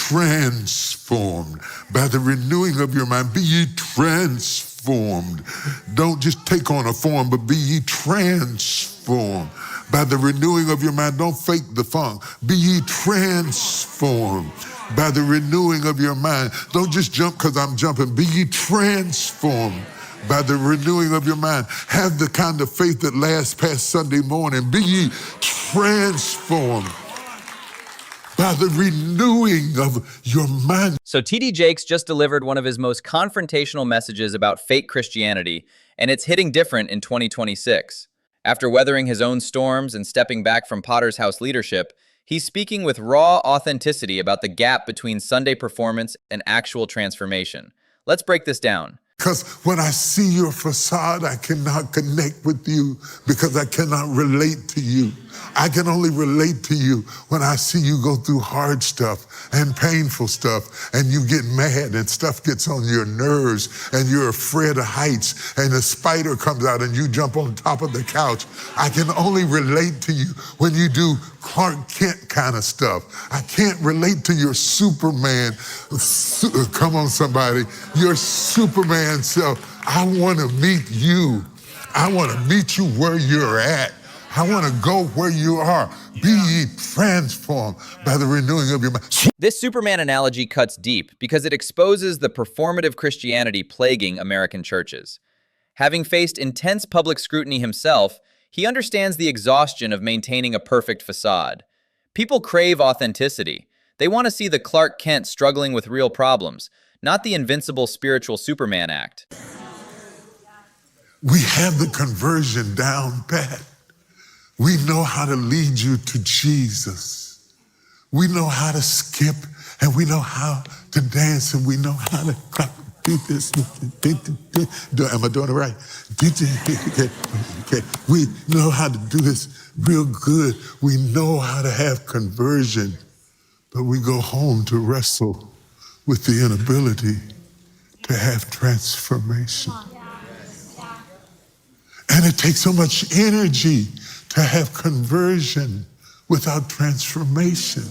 transformed by the renewing of your mind. Be ye transformed. Don't just take on a form, but be ye transformed by the renewing of your mind. Don't fake the funk. Be ye transformed by the renewing of your mind. Don't just jump because I'm jumping. Be ye transformed by the renewing of your mind. Have the kind of faith that lasts past Sunday morning. Be ye transformed by the renewing of your mind. So T.D. Jakes just delivered one of his most confrontational messages about fake Christianity, and it's hitting different in 2026. After weathering his own storms and stepping back from Potter's House leadership, he's speaking with raw authenticity about the gap between Sunday performance and actual transformation. Let's break this down. Because when I see your facade, I cannot connect with you because I cannot relate to you. I can only relate to you when I see you go through hard stuff and painful stuff, and you get mad and stuff gets on your nerves and you're afraid of heights and a spider comes out and you jump on top of the couch. I can only relate to you when you do Clark Kent kind of stuff. I can't relate to your Superman. Come on, somebody. Your Superman self. I want to meet you. I want to meet you where you're at. I want to go where you are. Be ye transformed by the renewing of your mind. This Superman analogy cuts deep because it exposes the performative Christianity plaguing American churches. Having faced intense public scrutiny himself, he understands the exhaustion of maintaining a perfect facade. People crave authenticity. They want to see the Clark Kent struggling with real problems, not the invincible spiritual Superman act. We have the conversion down pat. We know how to lead you to Jesus. We know how to skip, and we know how to dance, and we know how to do this. Am I doing it right? Okay. We know how to do this real good. We know how to have conversion, but we go home to wrestle with the inability to have transformation. And it takes so much energy to have conversion without transformation.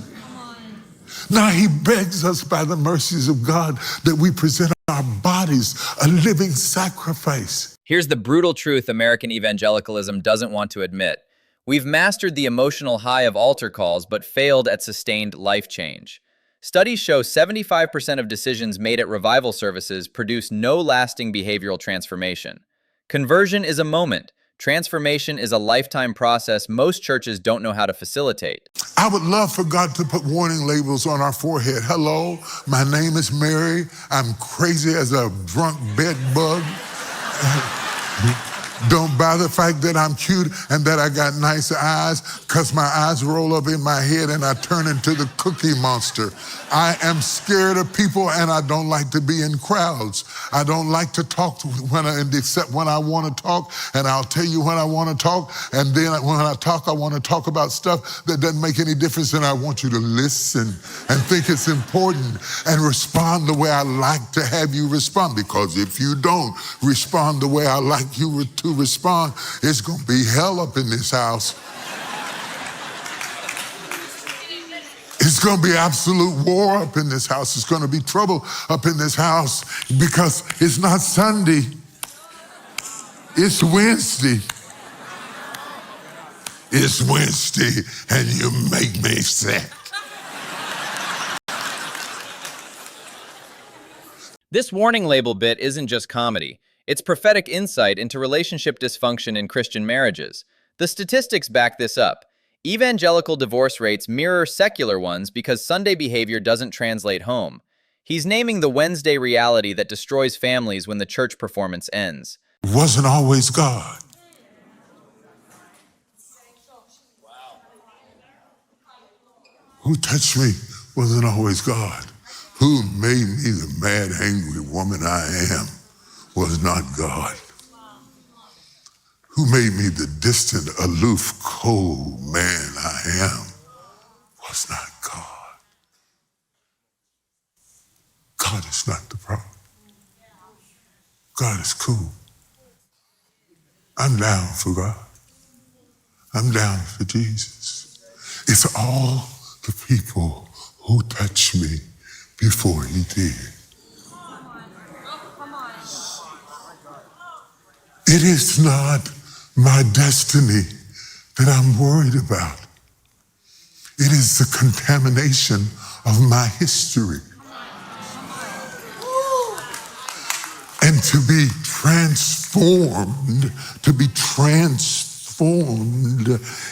Now he begs us by the mercies of God that we present our bodies a living sacrifice. Here's the brutal truth American evangelicalism doesn't want to admit. We've mastered the emotional high of altar calls but failed at sustained life change. Studies show 75% of decisions made at revival services produce no lasting behavioral transformation. Conversion is a moment. Transformation is a lifetime process most churches don't know how to facilitate. I would love for God to put warning labels on our forehead. Hello, my name is Mary. I'm crazy as a drunk bed bug. Don't buy the fact that I'm cute and that I got nice eyes, because my eyes roll up in my head and I turn into the Cookie Monster. I am scared of people and I don't like to be in crowds. I don't like to talk except when I want to talk, and I'll tell you when I want to talk, and then when I talk, I want to talk about stuff that doesn't make any difference, and I want you to listen and think it's important and respond the way I like to have you respond, because if you don't respond the way I like you to respond, it's going to be hell up in this house. It's going to be absolute war up in this house. It's going to be trouble up in this house, because it's not Sunday. It's Wednesday. It's Wednesday, and you make me sick. This warning label bit isn't just comedy. It's prophetic insight into relationship dysfunction in Christian marriages. The statistics back this up. Evangelical divorce rates mirror secular ones because Sunday behavior doesn't translate home. He's naming the Wednesday reality that destroys families when the church performance ends. It wasn't always God. Who touched me wasn't always God. Who made me the mad, angry woman I am was not God. Who made me the distant, aloof, cold man I am was not God. God is not the problem. God is cool. I'm down for God. I'm down for Jesus. It's all the people who touch me before he did. It is not my destiny that I'm worried about. It is the contamination of my history. And to be transformed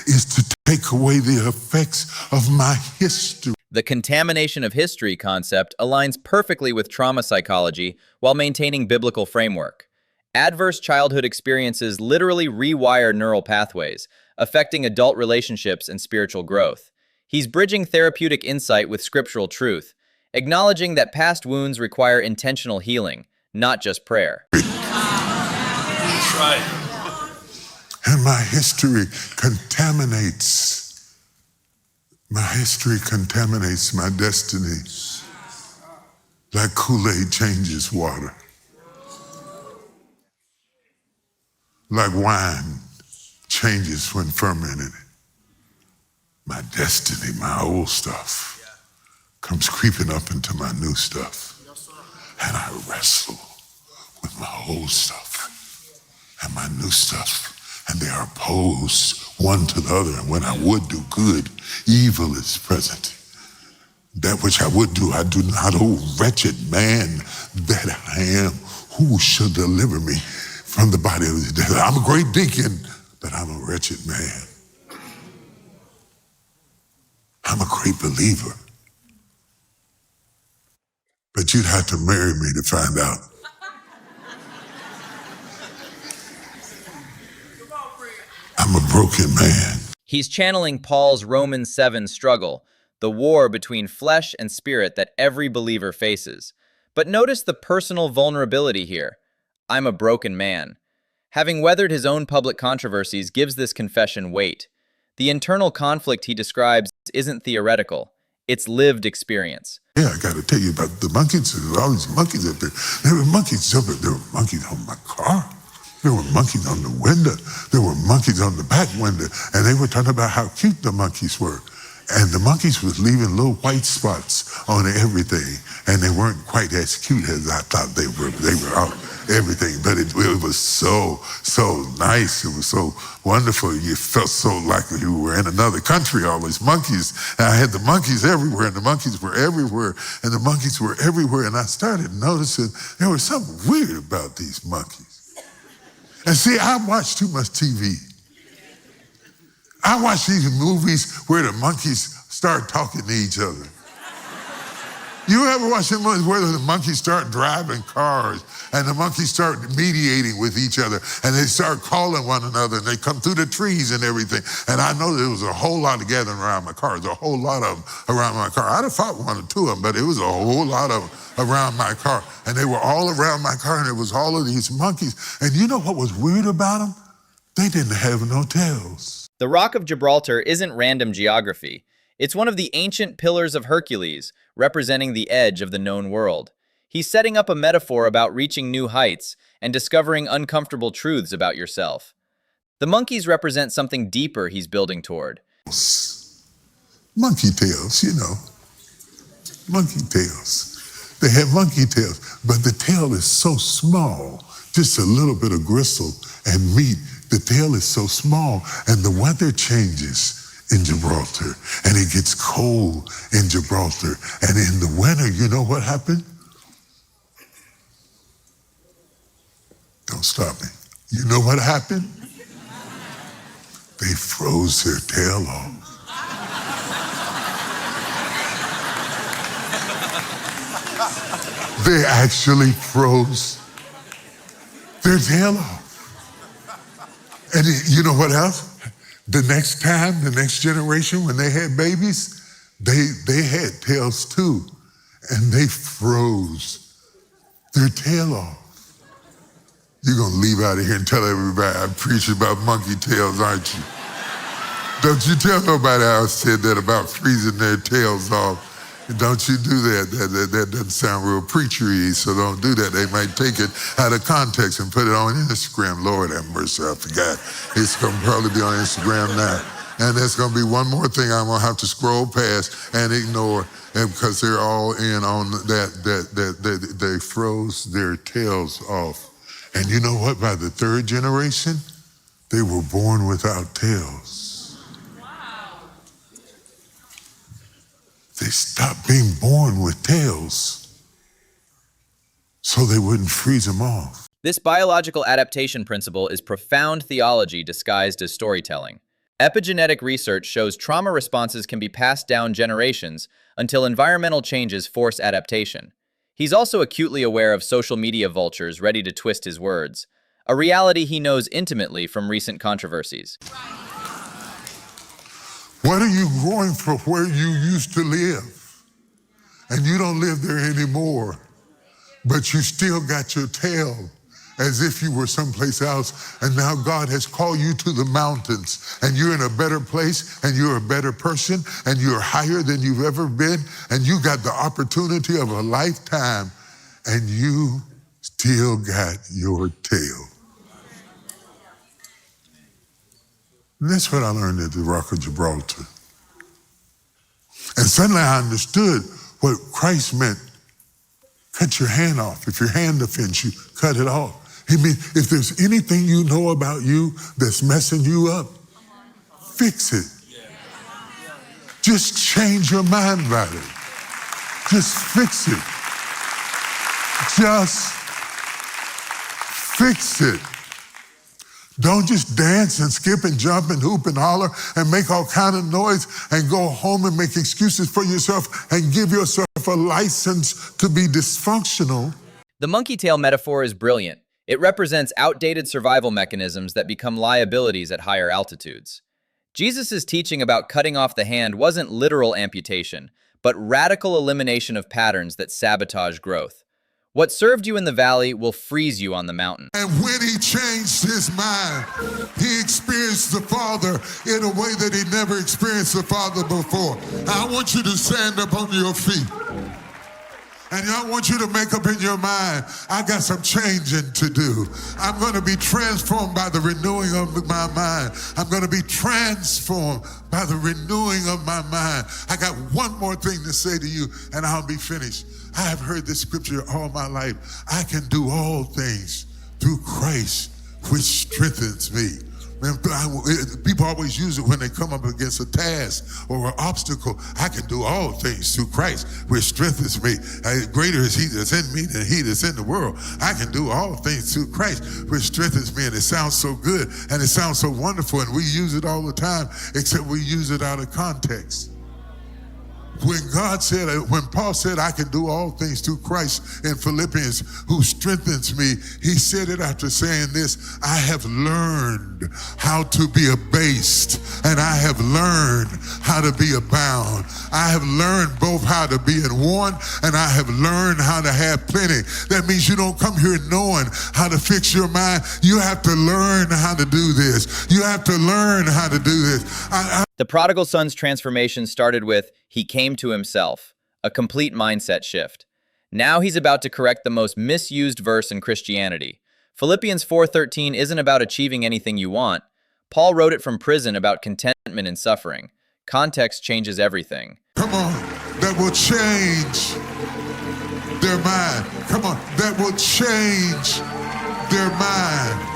is to take away the effects of my history. The contamination of history concept aligns perfectly with trauma psychology while maintaining biblical framework. Adverse childhood experiences literally rewire neural pathways, affecting adult relationships and spiritual growth. He's bridging therapeutic insight with scriptural truth, acknowledging that past wounds require intentional healing, not just prayer. That's right. And my history contaminates my destiny like Kool-Aid changes water, like wine changes when fermented. My destiny, my old stuff, comes creeping up into my new stuff. And I wrestle with my old stuff and my new stuff. And they are opposed one to the other. And when I would do good, evil is present. That which I would do, I do not. Oh, wretched man that I am, who shall deliver me from the body of the dead? I'm a great deacon, but I'm a wretched man. I'm a great believer. But you'd have to marry me to find out. I'm a broken man. He's channeling Paul's Romans 7 struggle, the war between flesh and spirit that every believer faces. But notice the personal vulnerability here. I'm a broken man. Having weathered his own public controversies gives this confession weight. The internal conflict he describes isn't theoretical. It's lived experience. Yeah, I got to tell you about the monkeys. There's all these monkeys up there. There were monkeys jumping. There were monkeys on my car. There were monkeys on the window. There were monkeys on the back window. And they were talking about how cute the monkeys were. And the monkeys was leaving little white spots on everything. And they weren't quite as cute as I thought they were. They were out everything. But it was so nice. It was so wonderful. You felt so like you were in another country, all these monkeys. And I had the monkeys everywhere, and the monkeys were everywhere, and the monkeys were everywhere. And I started noticing there was something weird about these monkeys. And see, I watch too much TV. I watch these movies where the monkeys start talking to each other. You ever watch the movies where the monkeys start driving cars and the monkeys start mediating with each other and they start calling one another and they come through the trees and everything? And I know there was a whole lot of gathering around my car. There's a whole lot of them around my car. I'd have fought one or two of them, but it was a whole lot of them around my car. And they were all around my car, and it was all of these monkeys. And you know what was weird about them? They didn't have no tails. The Rock of Gibraltar isn't random geography. It's one of the ancient pillars of Hercules, representing the edge of the known world. He's setting up a metaphor about reaching new heights and discovering uncomfortable truths about yourself. The monkeys represent something deeper he's building toward. Monkey tails, you know. Monkey tails. They have monkey tails, but the tail is so small, just a little bit of gristle and meat. The tail is so small, and the weather changes in Gibraltar, and it gets cold in Gibraltar. And in the winter, you know what happened? Don't stop me. You know what happened? They froze their tail off. They actually froze their tail off. And you know what else? The next time, the next generation, when they had babies, they had tails too. And they froze their tail off. You're going to leave out of here and tell everybody I preach about monkey tails, aren't you? Don't you tell nobody else said that about freezing their tails off. Don't you do that. That doesn't sound real preachery, so don't do that. They might take it out of context and put it on Instagram. Lord have mercy, I forgot. It's going to probably be on Instagram now. And there's going to be one more thing I'm going to have to scroll past and ignore, and because they're all in on that they froze their tails off. And you know what? By the third generation, they were born without tails. Wow. They stopped being born with tails so they wouldn't freeze them off. This biological adaptation principle is profound theology disguised as storytelling. Epigenetic research shows trauma responses can be passed down generations until environmental changes force adaptation. He's also acutely aware of social media vultures ready to twist his words, a reality he knows intimately from recent controversies. What are you going for where you used to live? And you don't live there anymore, but you still got your tail as if you were someplace else, and now God has called you to the mountains, and you're in a better place, and you're a better person, and you're higher than you've ever been, and you got the opportunity of a lifetime, and you still got your tail. And that's what I learned at the Rock of Gibraltar. And suddenly I understood what Christ meant. Cut your hand off. If your hand offends you, cut it off. He means if there's anything you know about you that's messing you up, fix it. Just change your mind about it. Just fix it. Just fix it. Don't just dance and skip and jump and hoop and holler and make all kind of noise and go home and make excuses for yourself and give yourself a license to be dysfunctional. The monkey tail metaphor is brilliant. It represents outdated survival mechanisms that become liabilities at higher altitudes. Jesus' teaching about cutting off the hand wasn't literal amputation, but radical elimination of patterns that sabotage growth. What served you in the valley will freeze you on the mountain. And when he changed his mind, he experienced the Father in a way that he never experienced the Father before. I want you to stand up on your feet. And I want you to make up in your mind, I got some changing to do. I'm going to be transformed by the renewing of my mind. I'm going to be transformed by the renewing of my mind. I got one more thing to say to you, and I'll be finished. I have heard this scripture all my life. I can do all things through Christ, which strengthens me. Man, people always use it when they come up against a task or an obstacle. I can do all things through Christ, which strengthens me. Greater is he that's in me than he that's in the world. I can do all things through Christ, which strengthens me. And it sounds so good, and it sounds so wonderful, and we use it all the time, except we use it out of context. When Paul said, I can do all things through Christ in Philippians, who strengthens me, he said it after saying this, I have learned how to be abased, and I have learned how to be abound. I have learned both how to be in want, and I have learned how to have plenty. That means you don't come here knowing how to fix your mind. You have to learn how to do this. You have to learn how to do this. The prodigal son's transformation started with, he came to himself, a complete mindset shift. Now he's about to correct the most misused verse in Christianity. Philippians 4:13 isn't about achieving anything you want. Paul wrote it from prison about contentment in suffering. Context changes everything. Come on, that will change their mind. Come on, that will change their mind.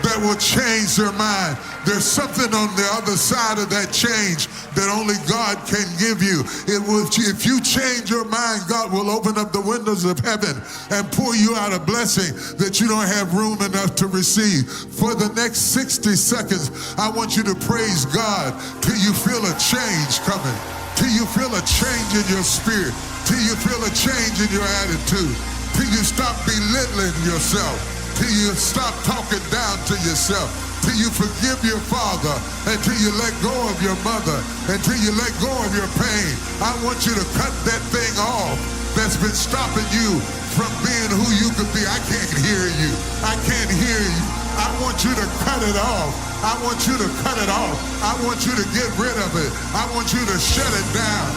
That will change their mind. There's something on the other side of that change that only God can give you. If you change your mind, God will open up the windows of heaven and pour you out a blessing that you don't have room enough to receive. For the next 60 seconds, I want you to praise God till you feel a change coming, till you feel a change in your spirit, till you feel a change in your attitude, till you stop belittling yourself, till you stop talking down to yourself, till you forgive your father, until you let go of your mother, until you let go of your pain. I want you to cut that thing off that's been stopping you from being who you could be. I can't hear you. I can't hear you. I want you to cut it off. I want you to cut it off. I want you to get rid of it. I want you to shut it down.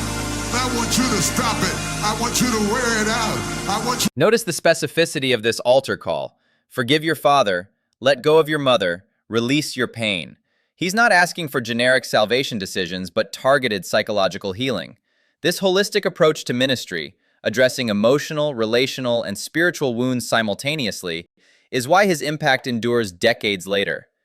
I want you to stop it. I want you to wear it out. I want you. Notice the specificity of this altar call. Forgive your father, let go of your mother, release your pain. He's not asking for generic salvation decisions, but targeted psychological healing. This holistic approach to ministry, addressing emotional, relational, and spiritual wounds simultaneously, is why his impact endures decades later.